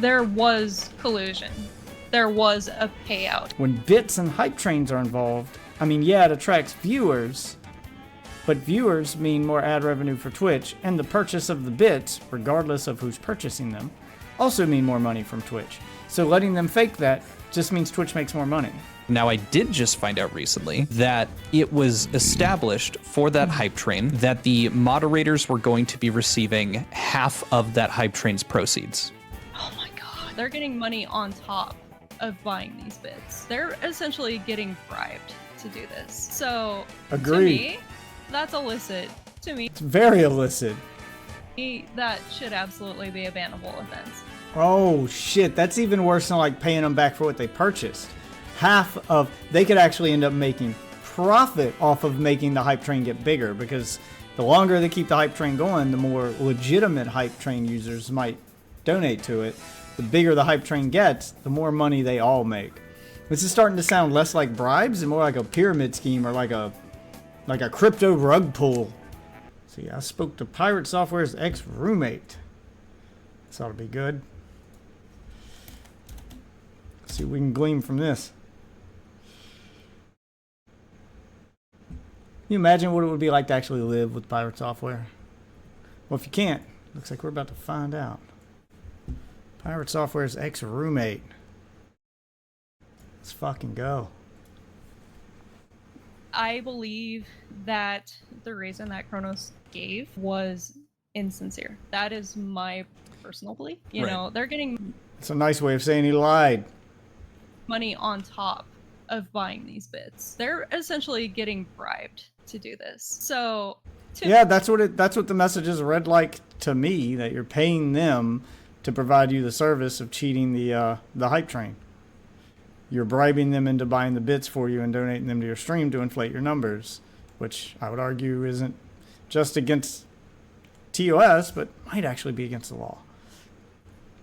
There was collusion. There was a payout. When bits and hype trains are involved, I mean, yeah, it attracts viewers, but viewers mean more ad revenue for Twitch, and the purchase of the bits, regardless of who's purchasing them, also mean more money from Twitch. So letting them fake that just means Twitch makes more money. Now, I did just find out recently that it was established for that hype train that the moderators were going to be receiving half of that hype train's proceeds. Oh my god. They're getting money on top of buying these bits. They're essentially getting bribed to do this. So, Agreed. to me, that's illicit. To me, It's very illicit. that should absolutely be a bannable offense. Oh shit, that's even worse than like paying them back for what they purchased. They could actually end up making profit off of making the hype train get bigger, because the longer they keep the hype train going, the more legitimate hype train users might donate to it. The bigger the hype train gets, the more money they all make. This is starting to sound less like bribes and more like a pyramid scheme, or like a crypto rug pull. See, I spoke to Piratesoftware's ex-roommate. This ought to be good. Let's see what we can glean from this. Can you imagine what it would be like to actually live with Piratesoftware? Well, if you can't, looks like we're about to find out. Piratesoftware's ex-roommate. Let's fucking go. I believe that the reason that Kronos gave was insincere. That is my personal belief. You Right. know, they're getting It's a nice way of saying he lied. money on top of buying these bits. They're essentially getting bribed to do this. So, Yeah, that's what the messages read like to me, that you're paying them to provide you the service of cheating the hype train. You're bribing them into buying the bits for you and donating them to your stream to inflate your numbers, which I would argue isn't just against TOS, but might actually be against the law.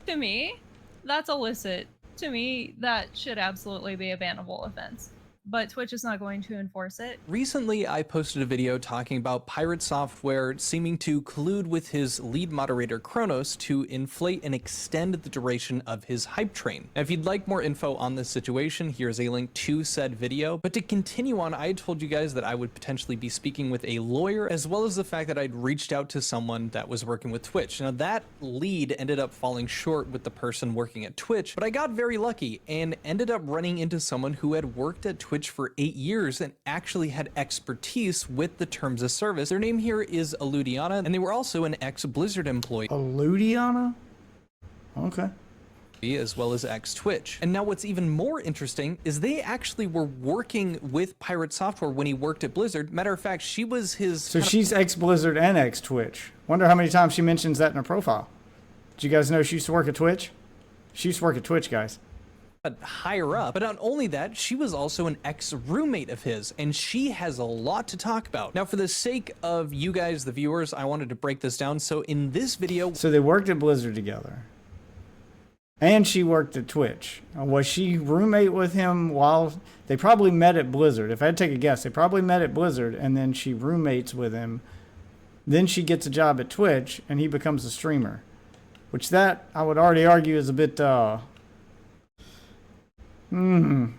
to me, that's illicit. To me, that should absolutely be a bannable offense. But Twitch is not going to enforce it. Recently, I posted a video talking about Piratesoftware seeming to collude with his lead moderator Kronos to inflate and extend the duration of his hype train. Now, if you'd like more info on this situation, here's a link to said video. But to continue on, I had told you guys that I would potentially be speaking with a lawyer, as well as the fact that I'd reached out to someone that was working with Twitch. Now, that lead ended up falling short with the person working at Twitch, but I got very lucky and ended up running into someone who had worked at Twitch for 8 years and actually had expertise with the terms of service. Their name here is Eludiana, and they were also an ex-Blizzard employee. Eludiana? Okay. As well as ex-Twitch. And now what's even more interesting is they actually were working with Piratesoftware when he worked at Blizzard. Matter of fact, she was his... So she's ex-Blizzard and ex-Twitch. Wonder how many times she mentions that in her profile. Did you guys know she used to work at Twitch? She used to work at Twitch, guys. higher up. But not only that, she was also an ex-roommate of his, and she has a lot to talk about. Now, for the sake of you guys, the viewers, I wanted to break this down. So in this video... So they worked at Blizzard together. And she worked at Twitch. Was she roommate with him while... They probably met at Blizzard. If I had to take a guess, they probably met at Blizzard, and then she roommates with him. Then she gets a job at Twitch, and he becomes a streamer. Which that, I would already argue, is a bit... When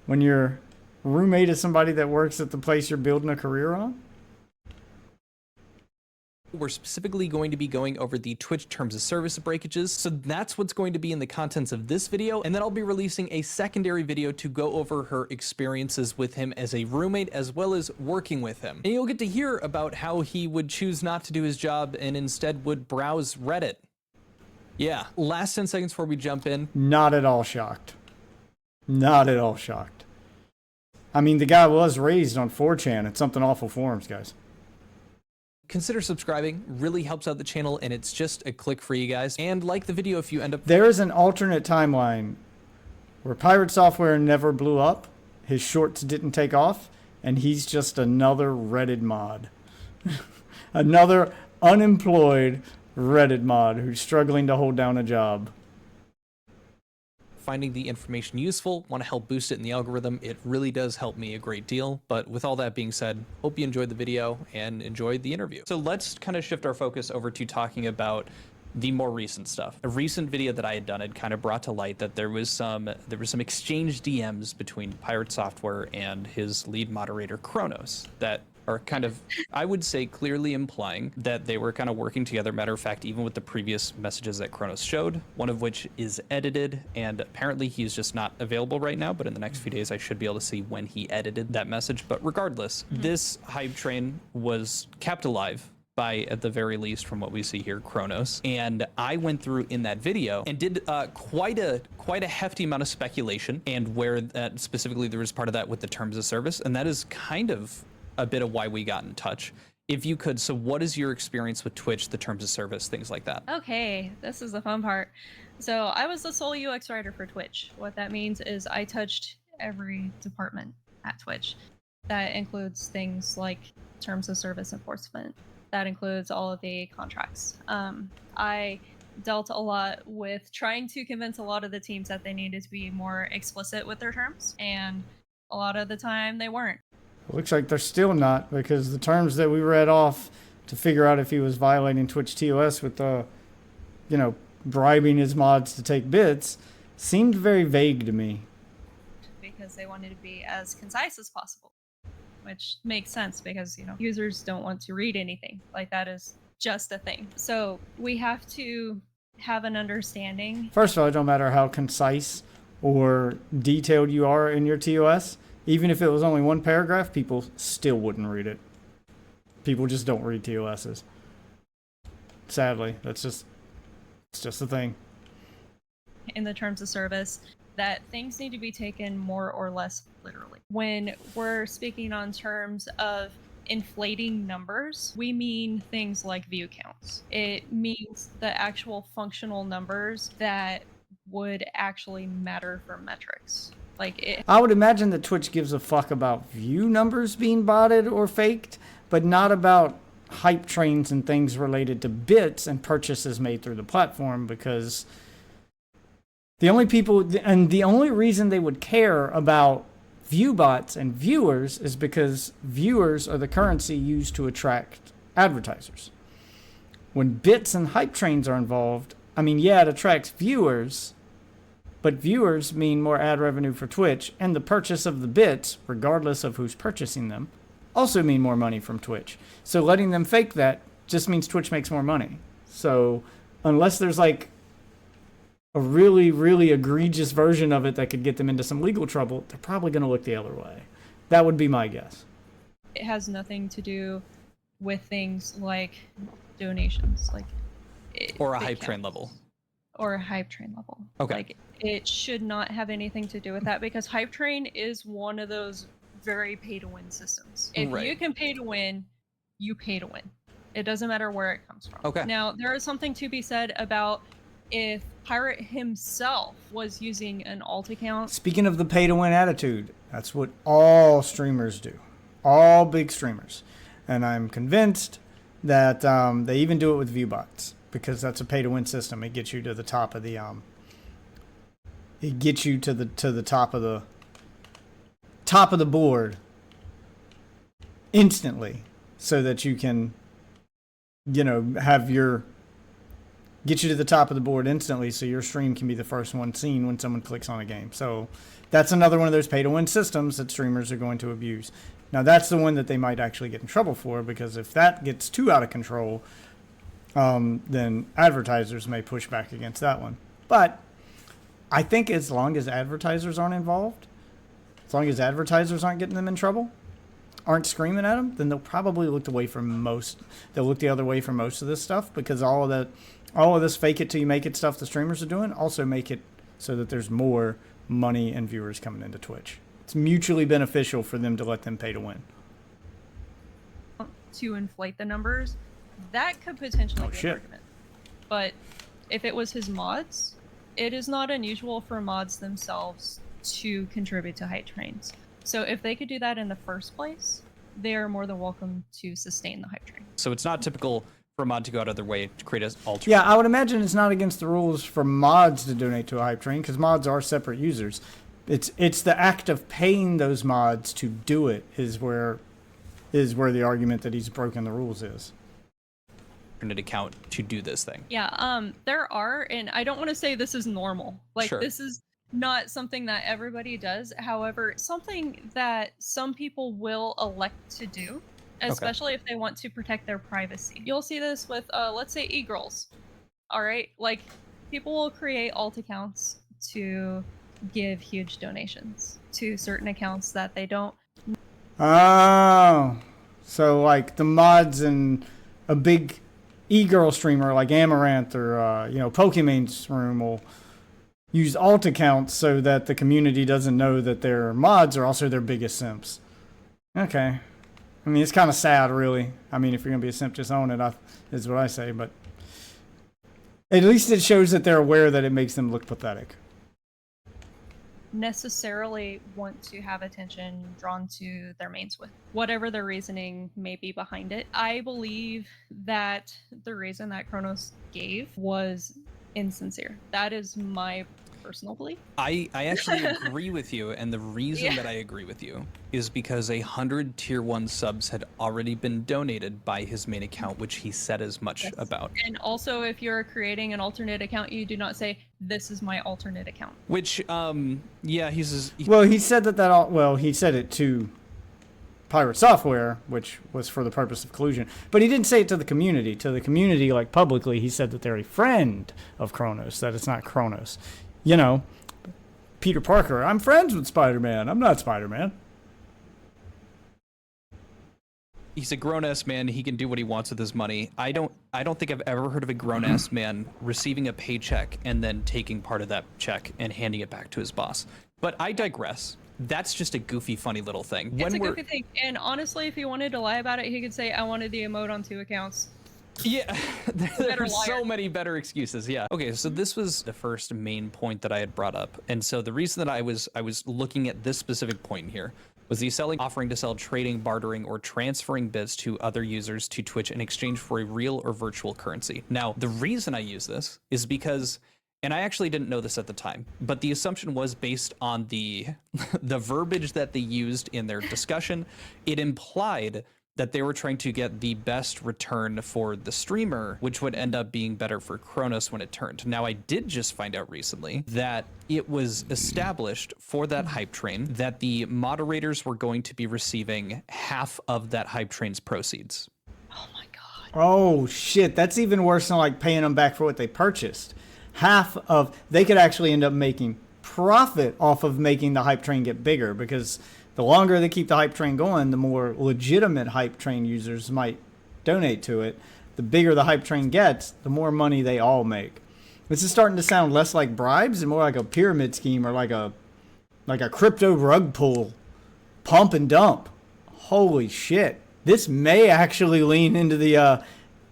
your roommate is somebody that works at the place you're building a career on? We're specifically going to be going over the Twitch terms of service breakages. So that's what's going to be in the contents of this video. And then I'll be releasing a secondary video to go over her experiences with him as a roommate, as well as working with him. And you'll get to hear about how he would choose not to do his job and instead would browse Reddit. Yeah, last 10 seconds before we jump in. Not at all shocked. Not at all shocked. I mean, the guy was raised on 4chan. It's something awful forums, guys. Consider subscribing, really helps out the channel, and it's just a click for you guys. And like the video if you end up... There is an alternate timeline where Piratesoftware never blew up, his shorts didn't take off, and he's just another Reddit mod. Another unemployed Reddit mod who's struggling to hold down a job. Finding the information useful, want to help boost it in the algorithm, it really does help me a great deal. But with all that being said, hope you enjoyed the video and enjoyed the interview. So let's kind of shift our focus over to talking about the more recent stuff. A recent video that I had done had kind of brought to light that there was some exchange DMs between Piratesoftware and his lead moderator Kronos that are kind of, I would say, clearly implying that they were kind of working together. Matter of fact, even with the previous messages that Kronos showed, one of which is edited, and apparently he's just not available right now, but in the next few days I should be able to see when he edited that message. But regardless, this hype train was kept alive by, at the very least, from what we see here, Kronos. And I went through in that video and did quite a hefty amount of speculation, and where that specifically there was part of that with the terms of service, and that is kind of a bit of why we got in touch. If you could, so what is your experience with Twitch, the terms of service, things like that? Okay, this is the fun part. So I was the sole UX writer for Twitch. What that means is I touched every department at Twitch. That includes things like terms of service enforcement. That includes all of the contracts. I dealt a lot with trying to convince a lot of the teams that they needed to be more explicit with their terms, and a lot of the time they weren't. Looks like they're still not, because the terms that we read off to figure out if he was violating Twitch TOS with the, bribing his mods to take bits seemed very vague to me. Because they wanted to be as concise as possible, which makes sense because, users don't want to read anything. Like, that is just a thing. So we have to have an understanding. First of all, it don't matter how concise or detailed you are in your TOS. Even if it was only one paragraph, people still wouldn't read it. People just don't read TOSs. Sadly, it's just the thing. In the terms of service, that things need to be taken more or less literally. When we're speaking on terms of inflating numbers, we mean things like view counts. It means the actual functional numbers that would actually matter for metrics. I would imagine that Twitch gives a fuck about view numbers being botted or faked, but not about hype trains and things related to bits and purchases made through the platform, because the only reason they would care about view bots and viewers is because viewers are the currency used to attract advertisers. When bits and hype trains are involved, it attracts viewers, but viewers mean more ad revenue for Twitch, and the purchase of the bits, regardless of who's purchasing them, also mean more money from Twitch. So letting them fake that just means Twitch makes more money. So unless there's like a really, really egregious version of it that could get them into some legal trouble, they're probably going to look the other way. That would be my guess. It has nothing to do with things like donations, or a hype train level. Or a hype train level. Okay. It should not have anything to do with that, because hype train is one of those very pay to win systems. If you can pay to win, you pay to win. It doesn't matter where it comes from. Okay. Now, there is something to be said about if Pirate himself was using an alt account. Speaking of the pay to win attitude, that's what all streamers do. All big streamers. And I'm convinced that they even do it with viewbots, because that's a pay to win system. It gets you to the top of the top of the board instantly, so that you can get you to the top of the board instantly, so your stream can be the first one seen when someone clicks on a game. So that's another one of those pay to win systems that streamers are going to abuse. Now that's the one that they might actually get in trouble for, because if that gets too out of control, then advertisers may push back against that one. But I think as long as advertisers aren't involved, as long as advertisers aren't getting them in trouble, aren't screaming at them, then they'll probably look the other way for most of this stuff, because all of this fake it till you make it stuff the streamers are doing also make it so that there's more money and viewers coming into Twitch. It's mutually beneficial for them to let them pay to win. To inflate the numbers, that could potentially be an argument. But if it was his mods, it is not unusual for mods themselves to contribute to hype trains. So if they could do that in the first place, they are more than welcome to sustain the hype train. So it's not typical for a mod to go out of their way to create an alternate. Yeah, I would imagine it's not against the rules for mods to donate to a hype train, because mods are separate users. It's the act of paying those mods to do it is where the argument that he's broken the rules is. alternate account to do this thing. Yeah, there are, and I don't want to say this is normal. Like, Sure. this is not something that everybody does. However, something that some people will elect to do, especially if they want to protect their privacy. You'll see this with, let's say, e-girls. All right, like, people will create alt accounts to give huge donations to certain accounts that they don't. Oh, so like the mods in a big e-girl streamer like Amaranth or Pokemon's Room will use alt accounts so that the community doesn't know that their mods are also their biggest simps. Okay, I mean it's kind of sad, really. I mean, if you're gonna be a simp, just own it. Is what I say, but at least it shows that they're aware that it makes them look pathetic. Necessarily want to have attention drawn to their mains with, whatever their reasoning may be behind it. I believe that the reason that Kronos gave was insincere. That is my personal belief. I actually agree with you, and the reason that I agree with you is because 100 tier 1 subs had already been donated by his main account, which he said as much about. And also, if you're creating an alternate account, you do not say, this is my alternate account. Which, yeah, he said he said it to Piratesoftware, which was for the purpose of collusion. But he didn't say it to the community. To the community, like publicly, he said that they're a friend of Kronos, that it's not Kronos. You know, Peter Parker, I'm friends with Spider-Man. I'm not Spider-Man. He's a grown-ass man. He can do what he wants with his money. I don't think I've ever heard of a grown-ass man receiving a paycheck and then taking part of that check and handing it back to his boss. But I digress. That's just a goofy, funny little thing. It's a goofy thing. And honestly, if he wanted to lie about it, he could say, I wanted the emote on 2 accounts. Yeah, there are so many better excuses. Yeah. Okay, so this was the first main point that I had brought up, and so the reason that I was looking at this specific point here was the offering to sell, trading, bartering, or transferring bits to other users to Twitch in exchange for a real or virtual currency. Now, the reason I use this is because, and I actually didn't know this at the time, but the assumption was based on the verbiage that they used in their discussion. It implied that they were trying to get the best return for the streamer, which would end up being better for Kronos when it turned. Now, I did just find out recently that it was established for that hype train that the moderators were going to be receiving half of that hype train's proceeds. Oh my god. Oh shit, that's even worse than like paying them back for what they purchased. They could actually end up making profit off of making the hype train get bigger, because the longer they keep the hype train going, the more legitimate hype train users might donate to it. The bigger the hype train gets, the more money they all make. This is starting to sound less like bribes and more like a pyramid scheme, or like a crypto rug pull, pump and dump. Holy shit. This may actually lean into the,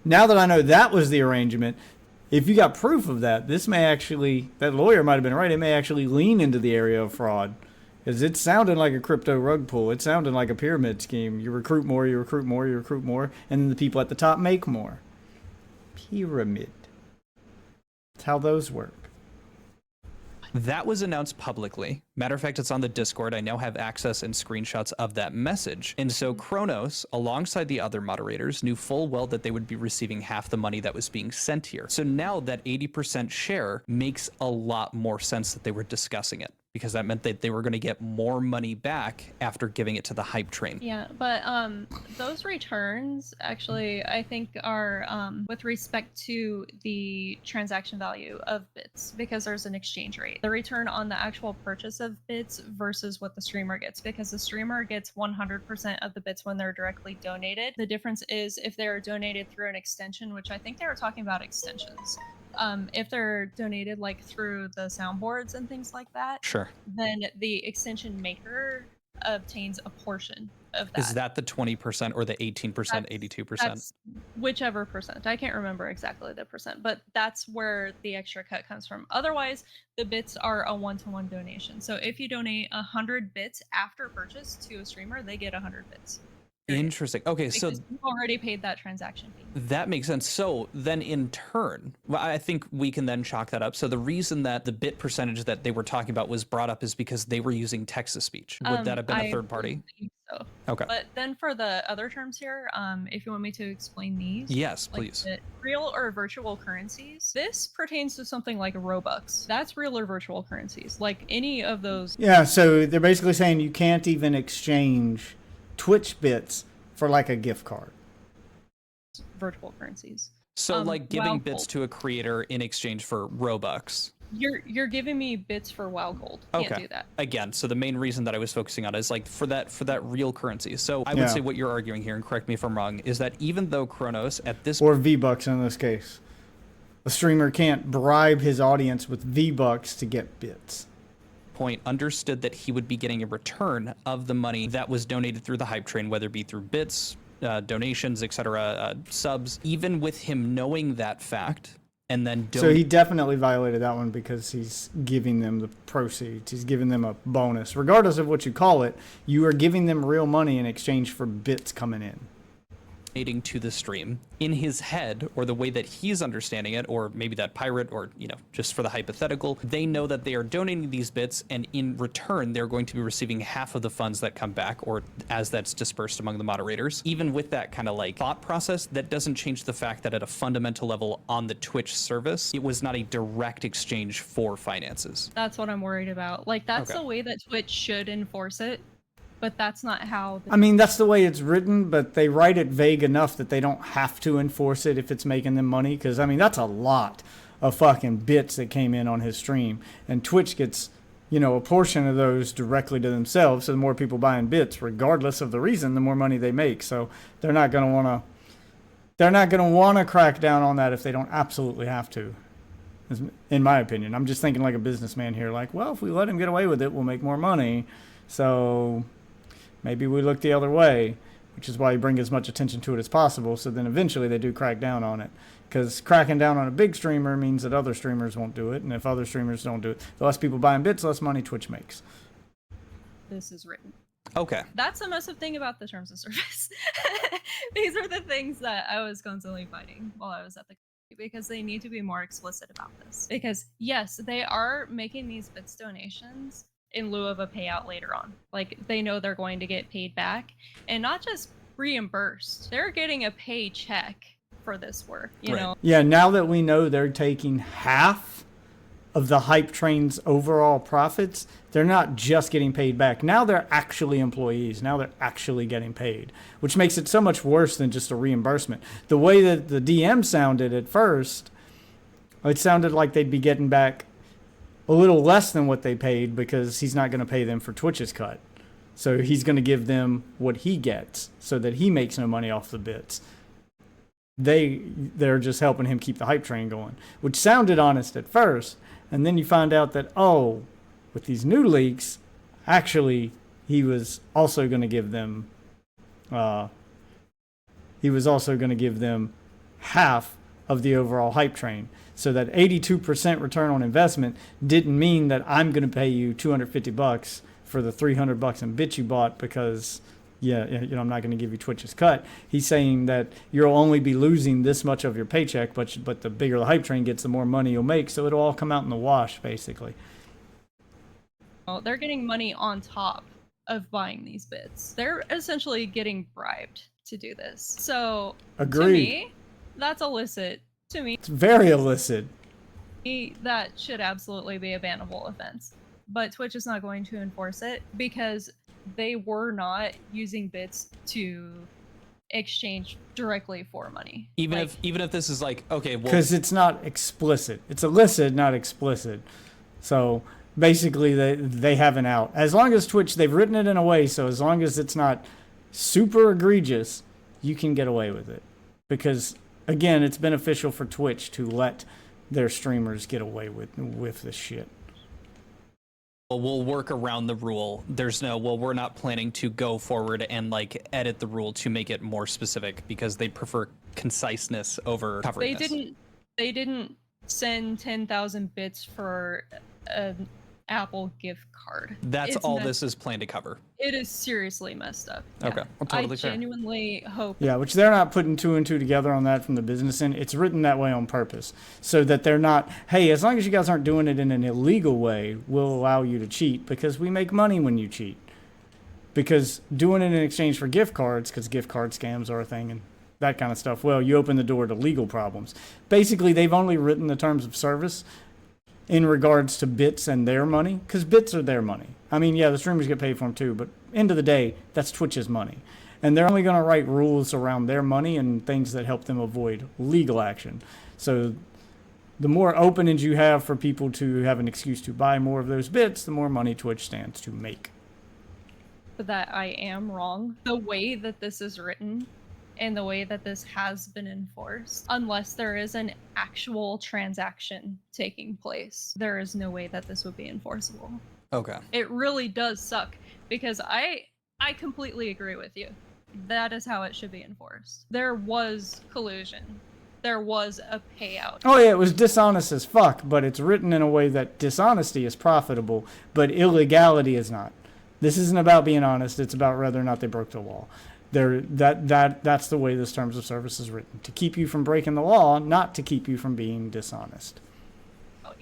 now that I know that was the arrangement, if you got proof of that, that lawyer might have been right, it may actually lean into the area of fraud. Because it sounded like a crypto rug pull. It sounded like a pyramid scheme. You recruit more, you recruit more, you recruit more, and then the people at the top make more. Pyramid. That's how those work. That was announced publicly. Matter of fact, it's on the Discord. I now have access and screenshots of that message. And so Kronos, alongside the other moderators, knew full well that they would be receiving half the money that was being sent here. So now that 80% share makes a lot more sense that they were discussing it, because that meant that they were going to get more money back after giving it to the hype train. Yeah, but those returns actually, I think, are with respect to the transaction value of bits, because there's an exchange rate. The return on the actual purchase of bits versus what the streamer gets, because the streamer gets 100% of the bits when they're directly donated. The difference is if they're donated through an extension, which I think they were talking about extensions. If they're donated like through the soundboards and things like that, sure, then the extension maker obtains a portion of that. Is that the 20% or the 18%, 82%? That's whichever percent. I can't remember exactly the percent, but that's where the extra cut comes from. Otherwise, the bits are a one-to-one donation. So if you donate 100 bits after purchase to a streamer, they get 100 bits. Interesting. Okay, because so you've already paid that transaction fee. That makes sense. So then in turn, well, I think we can then chalk that up. So the reason that the bit percentage that they were talking about was brought up is because they were using text-to-speech. Would that have been a third party? So, Okay. but then for the other terms here, if you want me to explain these, Yes, like please. the real or virtual currencies, this pertains to something like Robux. That's real or virtual currencies, like any of those Yeah, so they're basically saying you can't even exchange Twitch bits for like a gift card. virtual currencies. So like giving WoW bits Gold. to a creator in exchange for Robux. You're giving me bits for WoW Gold. Can't do that. Again, so the main reason that I was focusing on is like for that real currency. So I would Yeah. say what you're arguing here, and correct me if I'm wrong, is that even though Kronos at this Or V-Bucks in this case. A streamer can't bribe his audience with V-Bucks to get bits. point understood that he would be getting a return of the money that was donated through the hype train, whether it be through bits, donations, etc., subs, even with him knowing that fact, and then So he definitely violated that one because he's giving them the proceeds. He's giving them a bonus. Regardless of what you call it, you are giving them real money in exchange for bits coming in. donating to the stream in his head, or the way that he's understanding it, or maybe that pirate, or just for the hypothetical, they know that they are donating these bits, and in return they're going to be receiving half of the funds that come back, or as that's dispersed among the moderators. Even with that kind of like thought process, that doesn't change the fact that at a fundamental level on the Twitch service, it was not a direct exchange for finances. That's what I'm worried about. Like, that's Okay. the way that Twitch should enforce it, but that's not how. I mean, that's the way it's written, but they write it vague enough that they don't have to enforce it if it's making them money. Because, I mean, that's a lot of fucking bits that came in on his stream. And Twitch gets, a portion of those directly to themselves. So the more people buying bits, regardless of the reason, the more money they make. So they're not going to want to... They're not going to want to crack down on that if they don't absolutely have to, in my opinion. I'm just thinking like a businessman here. Like, well, if we let him get away with it, we'll make more money. So... maybe we look the other way, which is why you bring as much attention to it as possible. So then eventually they do crack down on it. Because cracking down on a big streamer means that other streamers won't do it. And if other streamers don't do it, the less people buying bits, less money Twitch makes. This is written. Okay. That's the massive thing about the terms of service. These are the things that I was constantly fighting while I was at the company, because they need to be more explicit about this. Because yes, they are making these bits donations in lieu of a payout later on. Like, they know they're going to get paid back, and not just reimbursed. They're getting a paycheck for this work, you Right. know? Yeah, now that we know they're taking half of the hype train's overall profits, they're not just getting paid back. Now they're actually employees. Now they're actually getting paid, which makes it so much worse than just a reimbursement. The way that the DM sounded at first, it sounded like they'd be getting back a little less than what they paid because he's not going to pay them for Twitch's cut. So he's going to give them what he gets so that he makes no money off the bits. They're just helping him keep the hype train going, which sounded honest at first. And then you find out that, with these new leaks, actually, he was also going to give them, half of the overall hype train. So that 82% return on investment didn't mean that I'm going to pay you $250 for the $300 in bits you bought because, I'm not going to give you Twitch's cut. He's saying that you'll only be losing this much of your paycheck, but the bigger the hype train gets, the more money you'll make. So it'll all come out in the wash, basically. Well, they're getting money on top of buying these bits. They're essentially getting bribed to do this. So, Agreed. to me, that's illicit. To me, It's very illicit. that should absolutely be a bannable offense. But Twitch is not going to enforce it because they were not using bits to exchange directly for money. Even if this is like, okay, well, Because it's not explicit. It's illicit, not explicit. So basically, they have an out. As long as Twitch, they've written it in a way, so as long as it's not super egregious, you can get away with it. Because, again, it's beneficial for Twitch to let their streamers get away with this shit. we'll work around the rule. There's no, well, we're not planning to go forward and like edit the rule to make it more specific because they prefer conciseness over coveringness. They didn't send 10,000 bits for an Apple gift card. That's all this is planned to cover. It is seriously messed up. Okay, well, totally I fair. genuinely hope. Yeah, which they're not putting two and two together on that from the business end. It's written that way on purpose so that they're not, hey, as long as you guys aren't doing it in an illegal way, we'll allow you to cheat because we make money when you cheat. because doing it in exchange for gift cards, because gift card scams are a thing and that kind of stuff, well, you open the door to legal problems. Basically, they've only written the terms of service in regards to bits and their money, because bits are their money. I mean, yeah, the streamers get paid for them too, but end of the day, that's Twitch's money. And they're only going to write rules around their money and things that help them avoid legal action. So the more openings you have for people to have an excuse to buy more of those bits, the more money Twitch stands to make. That I am wrong. The way that this is written and the way that this has been enforced, unless there is an actual transaction taking place, there is no way that this would be enforceable. Okay. It really does suck, because I completely agree with you. That is how it should be enforced. There was collusion. There was a payout. Oh yeah, it was dishonest as fuck, but it's written in a way that dishonesty is profitable, but illegality is not. This isn't about being honest, it's about whether or not they broke the law. That's the way this terms of service is written, to keep you from breaking the law, not to keep you from being dishonest.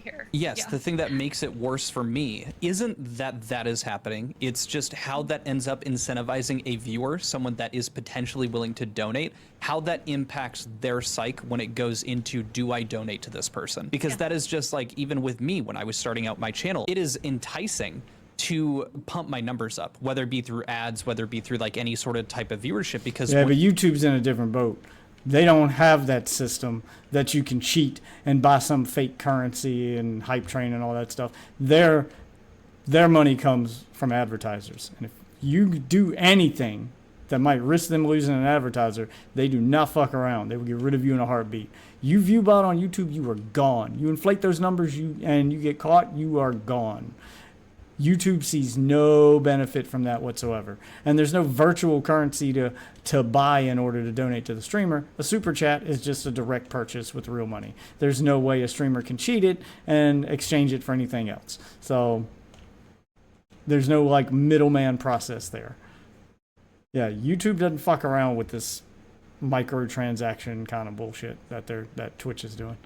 Here. Yes, Yeah. the thing that makes it worse for me isn't that is happening. It's just how that ends up incentivizing a viewer, someone that is potentially willing to donate, how that impacts their psyche when it goes into, do I donate to this person? Because that is just like, even with me when I was starting out my channel, it is enticing to pump my numbers up, whether it be through ads, whether it be through like any sort of type of viewership, because yeah, but YouTube's in a different boat. They don't have that system that you can cheat and buy some fake currency and hype train and all that stuff. Their money comes from advertisers. And if you do anything that might risk them losing an advertiser, they do not fuck around. They will get rid of you in a heartbeat. You view bot on YouTube, you are gone. You inflate those numbers and you get caught, you are gone. YouTube sees no benefit from that whatsoever. And there's no virtual currency to buy in order to donate to the streamer. A super chat is just a direct purchase with real money. There's no way a streamer can cheat it and exchange it for anything else. So there's no like middleman process there. Yeah, YouTube doesn't fuck around with this microtransaction kind of bullshit that Twitch is doing.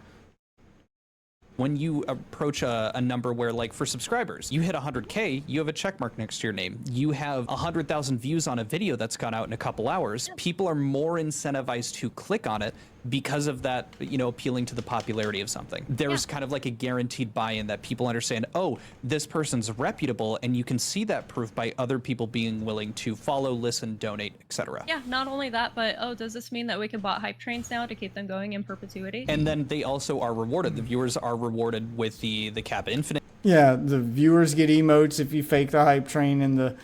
When you approach a number where, like, for subscribers, you hit 100K, you have a check mark next to your name. You have 100,000 views on a video that's gone out in a couple hours. People are more incentivized to click on it because of that, you know, appealing to the popularity of something. There's kind of like a guaranteed buy-in that people understand, oh, this person's reputable, and you can see that proof by other people being willing to follow, listen, donate, etc. Yeah, not only that, but does this mean that we can bot hype trains now to keep them going in perpetuity? And then they also are rewarded. The viewers are rewarded with the cap infinite. Yeah, the viewers get emotes if you fake the hype train, and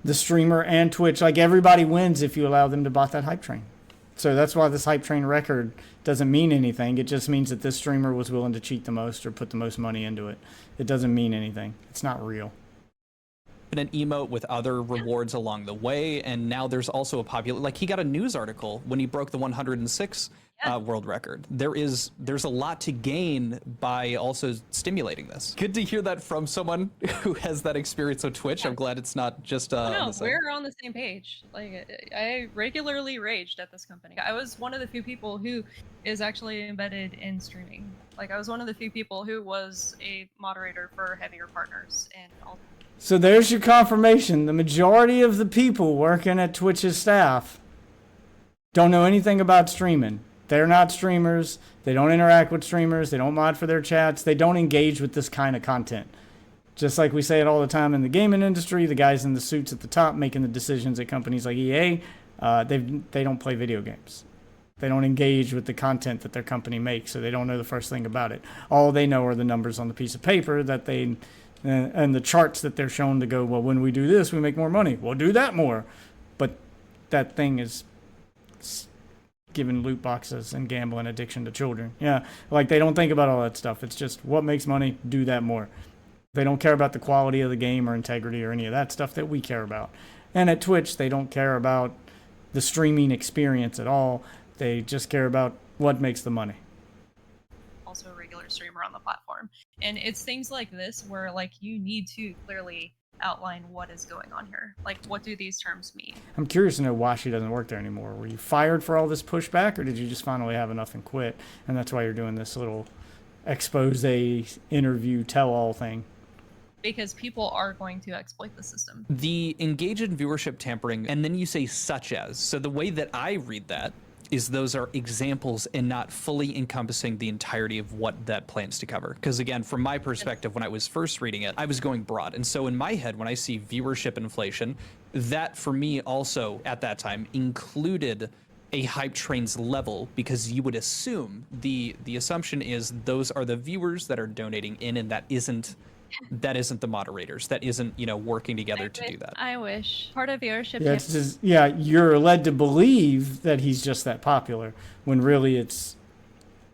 the streamer and Twitch, like everybody wins if you allow them to bot that hype train. So that's why this hype train record doesn't mean anything. It just means that this streamer was willing to cheat the most or put the most money into it. It doesn't mean anything. It's not real. An emote with other rewards along the way, and now there's also a popular, like, he got a news article when he broke the 106 world record. There's a lot to gain by also stimulating this. Good to hear that from someone who has that experience on Twitch. I'm glad it's not just no, we're on the same page. Like, I regularly raged at this company. I was one of the few people who is actually embedded in streaming. Like, I was one of the few people who was a moderator for heavier partners and all. So there's your confirmation. The majority of the people working at Twitch's staff don't know anything about streaming. They're not streamers. They don't interact with streamers. They don't mod for their chats. They don't engage with this kind of content. Just like we say it all the time in the gaming industry, the guys in the suits at the top making the decisions at companies like EA, they don't play video games. They don't engage with the content that their company makes, so they don't know the first thing about it. All they know are the numbers on the piece of paper that they... and the charts that they're shown to go, well, when we do this, we make more money. We'll do that more. But that thing is giving loot boxes and gambling addiction to children. Yeah, like they don't think about all that stuff. It's just what makes money, do that more. They don't care about the quality of the game or integrity or any of that stuff that we care about. And at Twitch, they don't care about the streaming experience at all. They just care about what makes the money. Also a regular streamer on the platform. And it's things like this where, like, you need to clearly outline what is going on here. Like, what do these terms mean? I'm curious to know why she doesn't work there anymore. Were you fired for all this pushback, or did you just finally have enough and quit? And that's why you're doing this little expose interview tell-all thing. because people are going to exploit the system. The engage in viewership tampering, and then you say such as. So the way that I read that is those are examples and not fully encompassing the entirety of what that plans to cover. Because again, from my perspective, when I was first reading it, I was going broad. And so in my head, when I see viewership inflation, that for me also at that time included a hype train's level, because you would assume the assumption is those are the viewers that are donating in, and that isn't the moderators, that isn't, you know, working together to do that. I wish part of viewership. Yeah, it's just, yeah, you're led to believe that he's just that popular when really it's,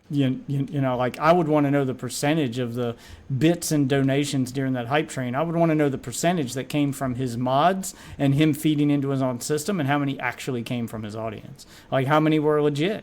you know, like I would want to know the percentage of the bits and donations during that hype train. I would want to know the percentage that came from his mods and him feeding into his own system, and how many actually came from his audience. Like how many were legit.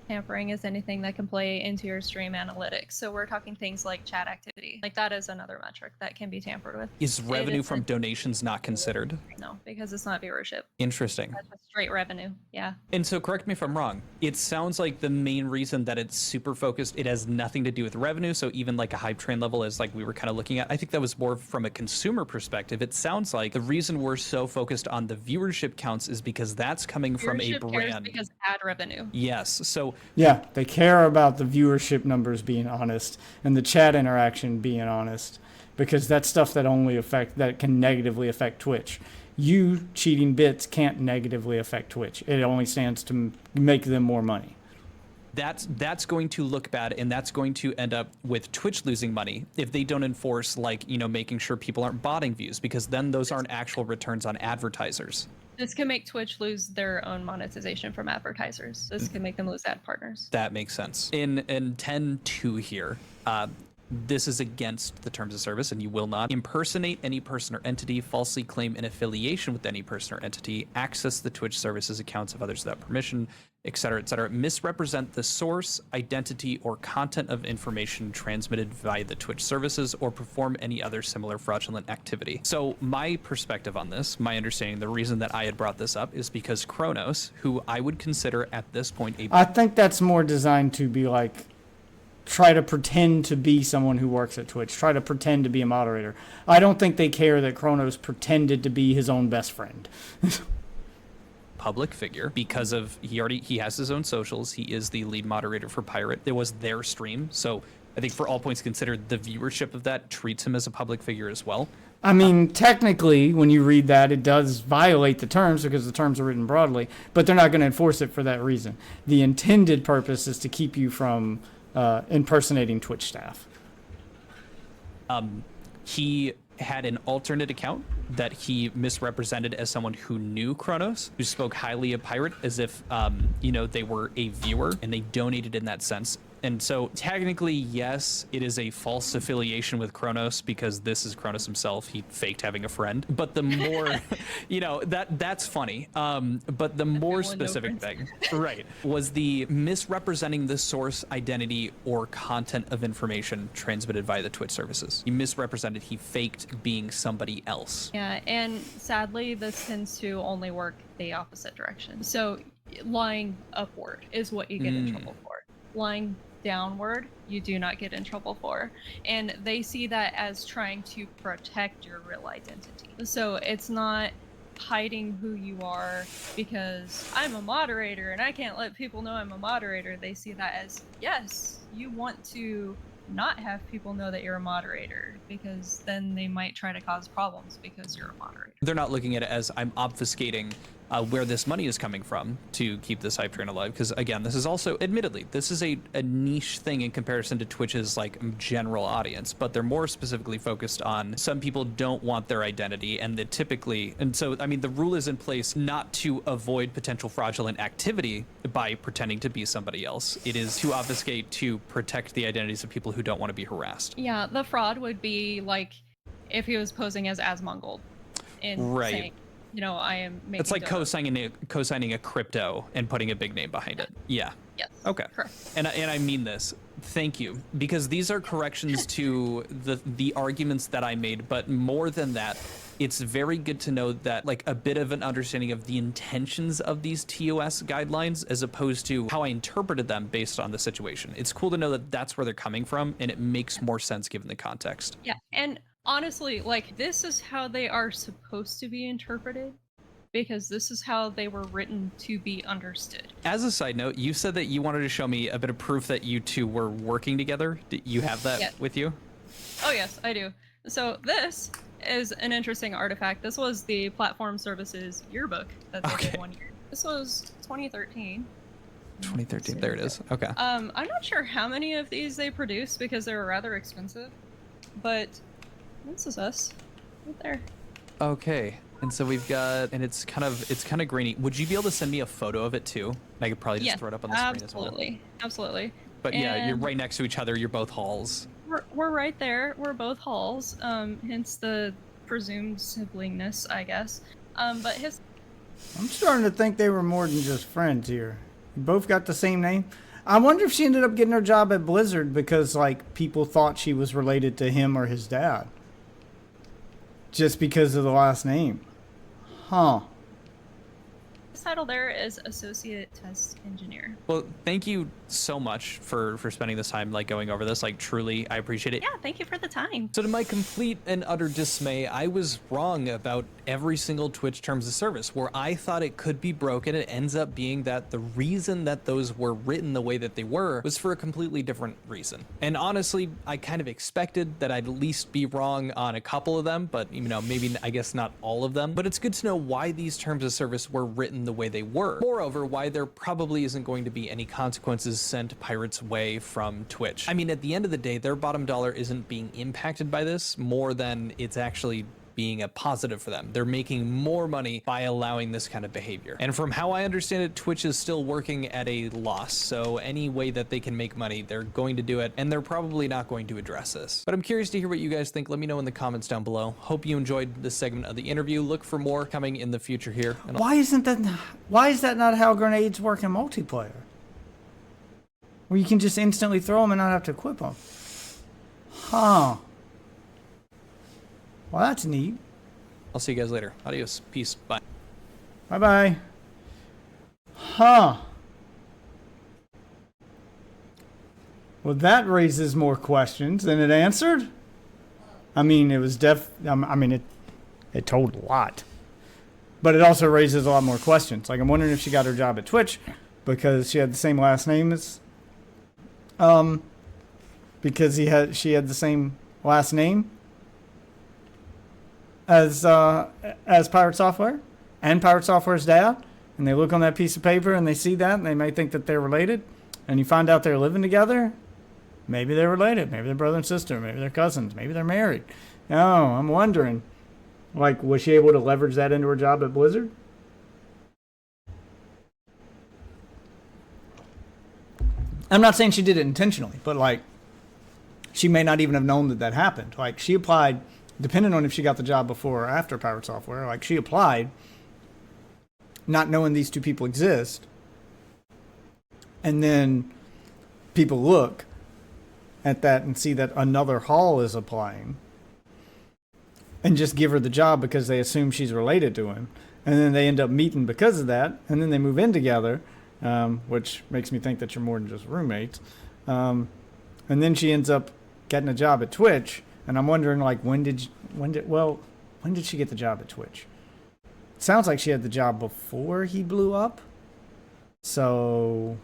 Tampering is anything that can play into your stream analytics. So we're talking things like chat activity. Like that is another metric that can be tampered with. Is revenue from donations not considered? No, because it's not viewership. Interesting. That's just straight revenue. Yeah. And so correct me if I'm wrong. It sounds like the main reason that it's super focused, it has nothing to do with revenue. So even like a hype train level, as like we were kind of looking at, I think that was more from a consumer perspective. It sounds like the reason we're so focused on the viewership counts is because that's coming from a brand. Because ad revenue. Yes. So yeah, they care about the viewership numbers being honest and the chat interaction being honest, because that's stuff that can negatively affect Twitch. You cheating bits can't negatively affect Twitch. It only stands to make them more money. That's going to look bad, and that's going to end up with Twitch losing money if they don't enforce, like, you know, making sure people aren't botting views, because then those aren't actual returns on advertisers. This can make Twitch lose their own monetization from advertisers. This can make them lose ad partners. That makes sense. In 10.2 here, this is against the terms of service, and you will not impersonate any person or entity, falsely claim an affiliation with any person or entity, access the Twitch services accounts of others without permission, etc., etc., misrepresent the source, identity, or content of information transmitted via the Twitch services, or perform any other similar fraudulent activity. So my perspective on this, my understanding, the reason that I had brought this up is because Kronos, who I would consider at this point I think that's more designed to be like, try to pretend to be someone who works at Twitch, try to pretend to be a moderator. I don't think they care that Kronos pretended to be his own best friend. Public figure, because of he has his own socials. He is the lead moderator for Pirate. It was their stream, so I think for all points considered, the viewership of that treats him as a public figure as well. I mean, technically, when you read that, it does violate the terms because the terms are written broadly, but they're not going to enforce it for that reason. The intended purpose is to keep you from impersonating Twitch staff. He had an alternate account that he misrepresented as someone who knew Kronos, who spoke highly of Pirate as if, you know, they were a viewer and they donated in that sense. And so technically, yes, it is a false affiliation with Kronos because this is Kronos himself. He faked having a friend. But the more, you know, that's funny. But the more specific thing, right, was the misrepresenting the source, identity, or content of information transmitted via the Twitch services. He misrepresented, he faked being somebody else. Yeah, and sadly, this tends to only work the opposite direction. So lying upward is what you get in trouble for. Lying downward, you do not get in trouble for. And they see that as trying to protect your real identity. So it's not hiding who you are because I'm a moderator and I can't let people know I'm a moderator. They see that as, yes, you want to not have people know that you're a moderator because then they might try to cause problems because you're a moderator. They're not looking at it as I'm obfuscating where this money is coming from to keep this hype train alive, because again, this is also, admittedly, this is a niche thing in comparison to Twitch's like general audience, but they're more specifically focused on some people don't want their identity, and that typically, and so I mean the rule is in place not to avoid potential fraudulent activity by pretending to be somebody else. It is to obfuscate, to protect the identities of people who don't want to be harassed. Yeah, the fraud would be like if he was posing as Asmongold and saying, you know, I am making it's like co-signing a crypto and putting a big name behind it. Yeah. Yes. Okay. Correct. And I mean this. Thank you, because these are corrections to the arguments that I made, but more than that, it's very good to know that like a bit of an understanding of the intentions of these TOS guidelines as opposed to how I interpreted them based on the situation. It's cool to know that that's where they're coming from, and it makes more sense given the context. Yeah, and honestly, like, this is how they are supposed to be interpreted, because this is how they were written to be understood. As a side note, you said that you wanted to show me a bit of proof that you two were working together. Do you have that Yeah. with you? Oh yes, I do. So this is an interesting artifact. This was the Platform Services yearbook that they Okay. did one year. This was 2013. 2013. There it is. Okay. I'm not sure how many of these they produced because they were rather expensive, but this is us, right there. Okay. And so we've got, and it's kind of grainy. Would you be able to send me a photo of it too? I could probably just Yeah, throw it up on the screen as well. Absolutely. But yeah, you're And right next to each other. You're both halls. we're right there. We're both halls. Hence the presumed siblingness, I guess. But his I'm starting to think they were more than just friends here. You both got the same name. I wonder if she ended up getting her job at Blizzard because, like, people thought she was related to him or his dad. Just because of the last name. Huh. title there is Associate Test Engineer. Well, thank you so much for spending this time like going over this. Like truly, I appreciate it. Yeah, thank you for the time. So to my complete and utter dismay, I was wrong about every single Twitch terms of service. Where I thought it could be broken, it ends up being that the reason that those were written the way that they were was for a completely different reason. And honestly, I kind of expected that I'd at least be wrong on a couple of them, but you know, maybe I guess not all of them. But it's good to know why these terms of service were written the way they were. Moreover, why there probably isn't going to be any consequences sent Pirates' way from Twitch. I mean, at the end of the day, their bottom dollar isn't being impacted by this more than it's actually being a positive for them. They're making more money by allowing this kind of behavior. And from how I understand it, Twitch is still working at a loss. So any way that they can make money, they're going to do it, and they're probably not going to address this. But I'm curious to hear what you guys think. Let me know in the comments down below. Hope you enjoyed this segment of the interview. Look for more coming in the future here. And Why is that not how grenades work in multiplayer? Where you can just instantly throw them and not have to equip them. Huh. Well, that's neat. I'll see you guys later. Adios. Peace. Bye. Bye-bye. Huh. Well, that raises more questions than it answered. I mean, it was it told a lot. But it also raises a lot more questions. Like, I'm wondering if she got her job at Twitch because she had the same last name as... Because she had the same last name as Piratesoftware and Piratesoftware's dad, and they look on that piece of paper and they see that and they may think that they're related, and you find out they're living together. Maybe they're related, maybe they're brother and sister, maybe they're cousins, maybe they're married. No, I'm wondering, like, was she able to leverage that into her job at Blizzard? I'm not saying she did it intentionally, but like, she may not even have known that happened. Like, she applied, depending on if she got the job before or after Piratesoftware, like, she applied not knowing these two people exist. And then people look at that and see that another hall is applying and just give her the job because they assume she's related to him. And then they end up meeting because of that. And then they move in together, which makes me think that you're more than just roommates. And then she ends up getting a job at Twitch. And I'm wondering, like, when did she get the job at Twitch? It sounds like she had the job before he blew up. So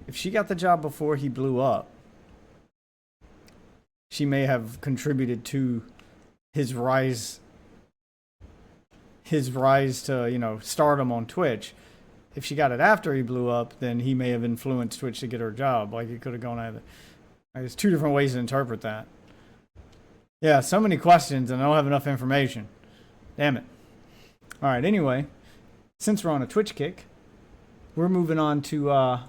if she got the job before he blew up, she may have contributed to his rise to, you know, stardom on Twitch. If she got it after he blew up, then he may have influenced Twitch to get her job. Like, it could have gone either. There's two different ways to interpret that. Yeah, so many questions and I don't have enough information. Damn it. All right, anyway, since we're on a Twitch kick, we're moving on to